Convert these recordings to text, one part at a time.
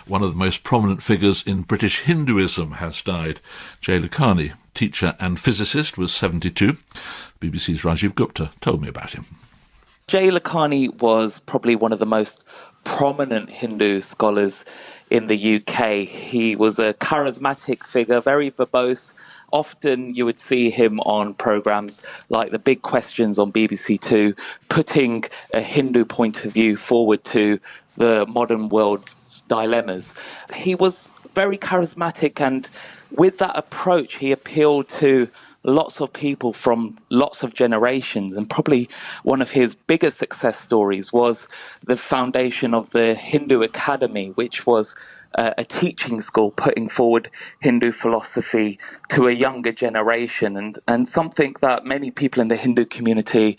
One of the most prominent figures in British Hinduism has died. Jay Lakhani, teacher and physicist, was 72. BBC's Rajiv Gupta told me about him. Jay Lakhani was probably one of the most prominent Hindu scholars in the UK. He was a charismatic figure, very verbose. Often you would see him on programmes like The Big Questions on BBC Two, putting a Hindu point of view forward to the modern world's dilemmas. He was very charismatic, and with that approach he appealed to lots of people from lots of generations, and probably one of his biggest success stories was the foundation of the Hindu Academy, which was a teaching school putting forward Hindu philosophy to a younger generation, and something that many people in the Hindu community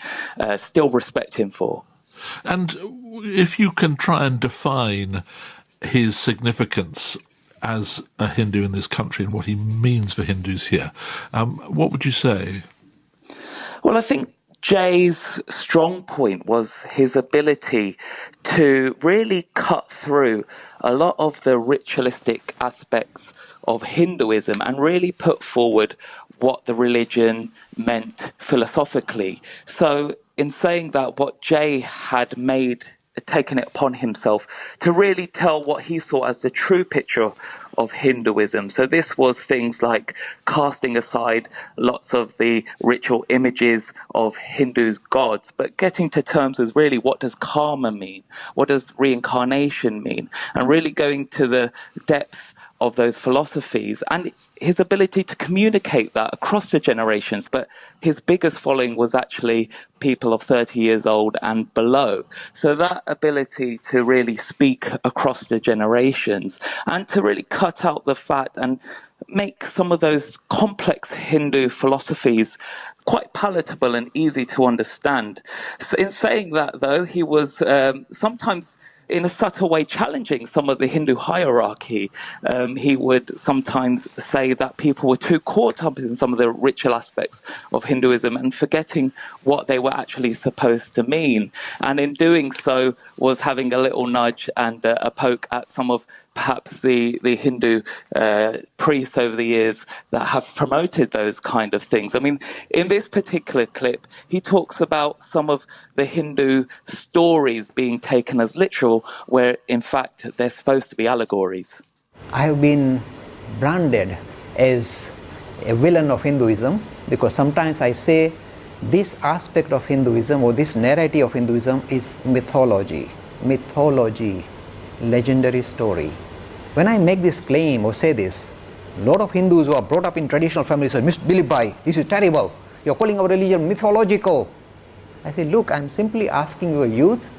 still respect him for. And if you can try and define his significance as a Hindu in this country and what he means for Hindus here, what would you say? Well, I think Jay's strong point was his ability to really cut through a lot of the ritualistic aspects of Hinduism and really put forward what the religion meant philosophically. So in saying that, what Jay had taken it upon himself to really tell what he saw as the true picture of Hinduism. So this was things like casting aside lots of the ritual images of Hindus' gods, but getting to terms with really what does karma mean? What does reincarnation mean? And really going to the depth of those philosophies and his ability to communicate that across the generations. But his biggest following was actually people of 30 years old and below. So that ability to really speak across the generations and to really cut out the fat and make some of those complex Hindu philosophies quite palatable and easy to understand. So in saying that, though, he was sometimes in a subtle way challenging some of the Hindu hierarchy. He would sometimes say that people were too caught up in some of the ritual aspects of Hinduism and forgetting what they were actually supposed to mean. And in doing so was having a little nudge and a poke at some of perhaps the Hindu priests over the years that have promoted those kind of things. I mean, in this particular clip, he talks about some of the Hindu stories being taken as literal, where in fact they're supposed to be allegories. I have been branded as a villain of Hinduism because sometimes I say this aspect of Hinduism or this narrative of Hinduism is mythology, legendary story. When I make this claim or say this, a lot of Hindus who are brought up in traditional families say, Mr. Dilip Bhai, this is terrible. You're calling our religion mythological. I say, look, I'm simply asking your youth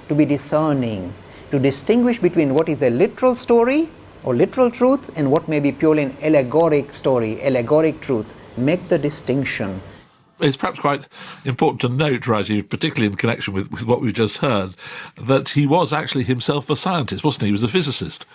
to be discerning, to distinguish between what is a literal story or literal truth and what may be purely an allegoric story, allegoric truth. Make the distinction. It's perhaps quite important to note, Rajiv, particularly in connection with what we've just heard, that he was actually himself a scientist, wasn't he? He was a physicist.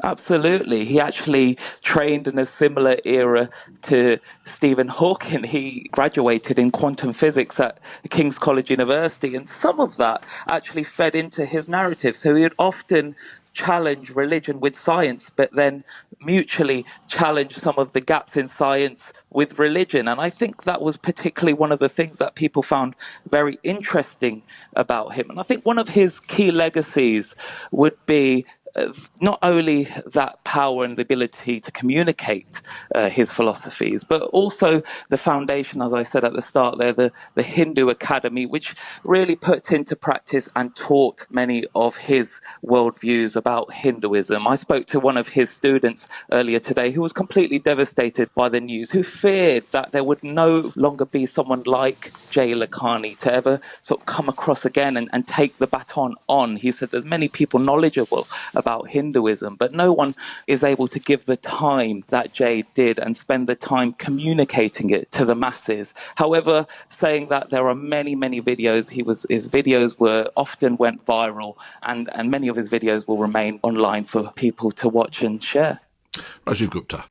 Absolutely. He actually trained in a similar era to Stephen Hawking. He graduated in quantum physics at King's College University, and some of that actually fed into his narrative. So he would often challenge religion with science, but then mutually challenge some of the gaps in science with religion. And I think that was particularly one of the things that people found very interesting about him. And I think one of his key legacies would be not only that power and the ability to communicate his philosophies, but also the foundation, as I said at the start there, the Hindu Academy, which really put into practice and taught many of his worldviews about Hinduism. I spoke to one of his students earlier today who was completely devastated by the news, who feared that there would no longer be someone like Jay Lakhani to ever sort of come across again and take the baton on. He said there's many people knowledgeable about Hinduism, but no one is able to give the time that Jay did and spend the time communicating it to the masses. However, saying that there are many, many videos, his videos often went viral, and many of his videos will remain online for people to watch and share. Rajiv Gupta.